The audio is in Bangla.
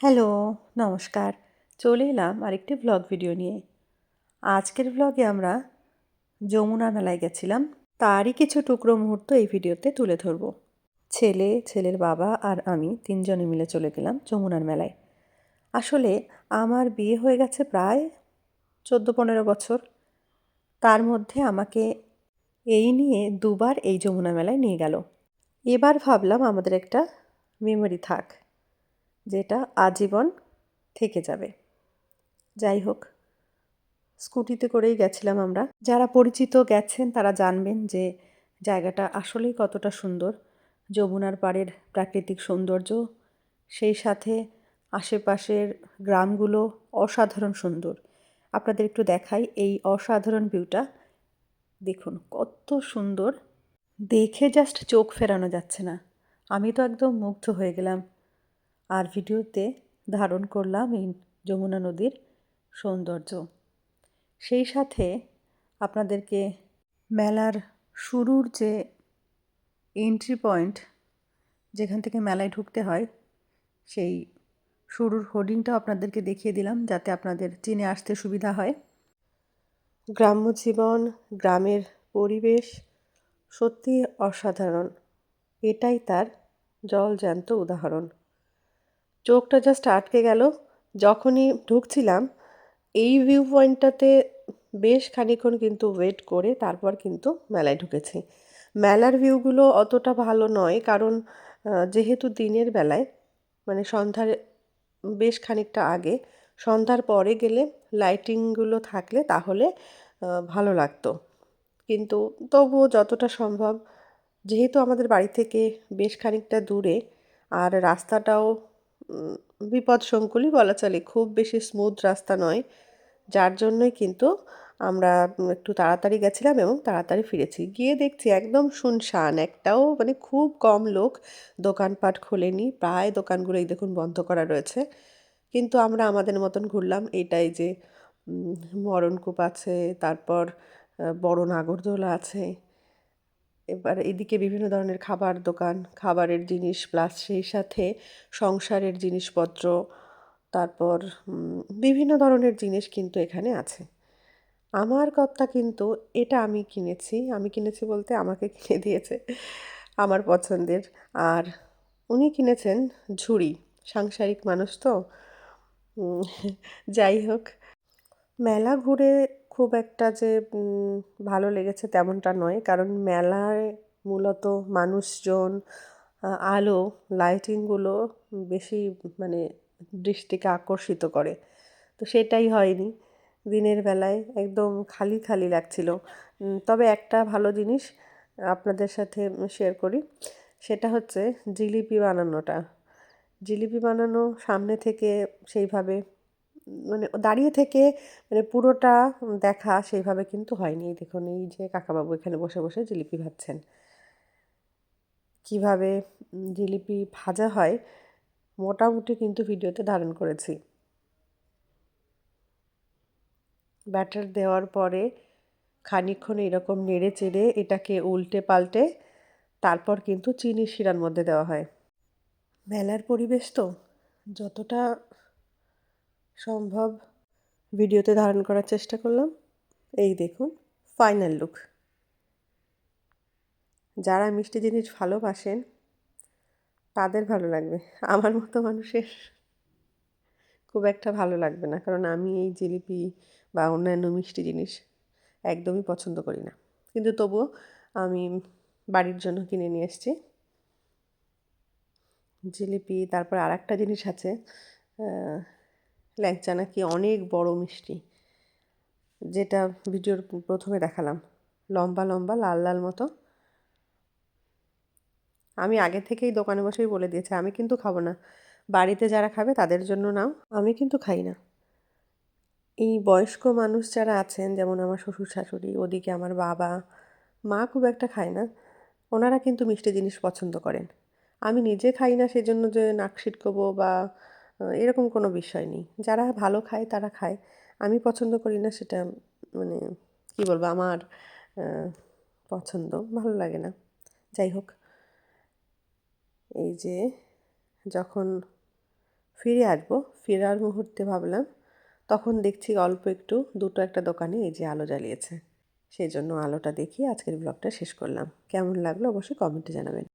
হ্যালো, নমস্কার। চলে এলাম আরেকটি ভ্লগ ভিডিও নিয়ে। আজকের ভ্লগে আমরা যমুনা মেলায় গেছিলাম। তারই কিছু টুকরো মুহূর্ত এই ভিডিওতে তুলে ধরব। ছেলে, ছেলের বাবা আর আমি ৩ জনে মিলে চলে গেলাম যমুনার মেলায়। আসলে আমার বিয়ে হয়ে গেছে প্রায় ১৪-১৫ বছর। তার মধ্যে আমাকে এই নিয়ে দুবার এই যমুনা মেলায় নিয়ে গেল। এবার ভাবলাম আমাদের একটা মেমোরি থাক, যেটা আজীবন থেকে যাবে। যাই হোক, স্কুটিতে করেই গেছিলাম আমরা। যারা পরিচিত গেছেন তারা জানবেন যে জায়গাটা আসলেই কতটা সুন্দর। যমুনার পাড়ের প্রাকৃতিক সৌন্দর্য, সেই সাথে আশেপাশের গ্রামগুলো অসাধারণ সুন্দর। আপনাদের একটু দেখাই এই অসাধারণ ভিউটা। দেখুন কত সুন্দর, দেখে জাস্ট চোখ ফেরানো যাচ্ছে না। আমি তো একদম মুগ্ধ হয়ে গেলাম আর ভিডিওতে ধারণ করলাম এই যমুনা নদীর সৌন্দর্য। সেই সাথে আপনাদেরকে মেলার শুরুর যে এন্ট্রি পয়েন্ট, যেখান থেকে মেলায় ঢুকতে হয়, সেই শুরুর হোর্ডিংটাও আপনাদেরকে দেখিয়ে দিলাম যাতে আপনাদের চিনে আসতে সুবিধা হয়। গ্রাম্য জীবন, গ্রামের পরিবেশ সত্যি অসাধারণ। এটাই তার জলজ্যান্ত উদাহরণ। চোখটা জাস্ট আটকে গেল যখনই ঢুকছিলাম। এই ভিউ পয়েন্টটাতে বেশ খানিকক্ষণ কিন্তু ওয়েট করে তারপর কিন্তু মেলায় ঢুকেছি। মেলার ভিউগুলো অতটা ভালো নয়, কারণ যেহেতু দিনের বেলায়, মানে সন্ধ্যার বেশ খানিকটা আগে, সন্ধ্যার পরে গেলে লাইটিংগুলো থাকলে তাহলে ভালো লাগতো। কিন্তু তবুও যতটা সম্ভব, যেহেতু আমাদের বাড়ি থেকে বেশ খানিকটা দূরে আর রাস্তাটাও বিপদসংকুলই বলা চলে, খুব বেশি স্মুথ রাস্তা নয়, যার জন্যই কিন্তু আমরা একটু তাড়াতাড়ি গেছিলাম এবং তাড়াতাড়ি ফিরেছি। গিয়ে দেখছি একদম শুনশান, একটাও মানে খুব কম লোক, দোকানপাট খোলেনি, প্রায় দোকানগুলোই দেখুন বন্ধ করা রয়েছে। কিন্তু আমরা আমাদের মতন ঘুরলাম। এটাই যে মরণকূপ আছে, তারপর বড় নাগরদোলা আছে। এবার এদিকে বিভিন্ন ধরনের খাবার দোকান, খাবারের জিনিস, প্লাস সেই সাথে সংসারের জিনিসপত্র, তারপর বিভিন্ন ধরনের জিনিস কিন্তু এখানে আছে। আমার কর্তা কিন্তু এটা আমি কিনেছি। আমি কিনেছি বলতে আমাকে কিনে দিয়েছে আমার পছন্দের। আর উনি কিনেছেন ঝুড়ি। সাংসারিক মানুষ তো। উম যাই হোক, মেলা ঘুরে খুব একটা যে ভালো লেগেছে তেমনটা নয়। কারণ মেলায় মূলত মানুষজন, আলো, লাইটিংগুলো বেশি মানে দৃষ্টিকে আকর্ষিত করে। তো সেটাই হয়নি। দিনের বেলায় একদম খালি, খালি লাগছিল। তবে একটা ভালো জিনিস আপনাদের সাথে শেয়ার করি। সেটা হচ্ছে জিলিপি বানানোটা। জিলিপি বানানো সামনে থেকে সেইভাবে, মানে দাঁড়িয়ে থেকে মানে পুরোটা দেখা সেইভাবে কিন্তু হয়নি। দেখুন এই যে কাকাবাবু এখানে বসে বসে জিলিপি ভাজছেন। কিভাবে জিলিপি ভাজা হয় মোটামুটি কিন্তু ভিডিওতে ধারণ করেছি। ব্যাটার দেওয়ার পরে খানিকক্ষণ এরকম নেড়ে চেড়ে এটাকে উল্টে পাল্টে তারপর কিন্তু চিনি শিরার মধ্যে দেওয়া হয়। মেলার পরিবেশ তো যতটা সম্ভব ভিডিওতে ধারণ করার চেষ্টা করলাম। এই দেখুন ফাইনাল লুক। যারা মিষ্টি জিনিস ভালোবাসেন তাদের ভালো লাগবে, আমার মতো মানুষের খুব একটা ভালো লাগবে না। কারণ আমি এই জিলিপি বা অন্যান্য মিষ্টি জিনিস একদমই পছন্দ করি না। কিন্তু তবুও আমি বাড়ির জন্য কিনে নিয়ে এসেছি জিলিপি। তারপর আরেকটা জিনিস আছে, ল্যাংচা নাকি অনেক বড় মিষ্টি, যেটা ভিডিওর প্রথমে দেখালাম, লম্বা লম্বা লাল লাল মতো। আমি আগে থেকেই দোকানে বসেই বলে দিয়েছি আমি কিন্তু খাবো না, বাড়িতে যারা খাবে তাদের জন্য নাও, আমি কিন্তু খাই না। এই বয়স্ক মানুষ যারা আছেন, যেমন আমার শ্বশুর শাশুড়ি, ওদিকে আমার বাবা, মা খুব একটা খায় না, ওনারা কিন্তু মিষ্টি জিনিস পছন্দ করেন। আমি নিজে খাই না সেজন্য যে নাক সিটকোবো বা এরকম কোনো বিষয় নেই। যারা ভালো খায় তারা খায়, আমি পছন্দ করি না সেটা মানে কী বলবো, আমার পছন্দ ভালো লাগে না। যাই হোক, এই যে যখন ফিরে আসবো। ফেরার মুহূর্তে ভাবলাম, তখন দেখছি অল্প একটু দুটো একটা দোকানে এই যে আলো জ্বালিয়েছে। সেজন্য আলোটা দেখিয়ে আজকের ব্লগটা শেষ করলাম। কেমন লাগলো অবশ্যই কমেন্টে জানাবেন।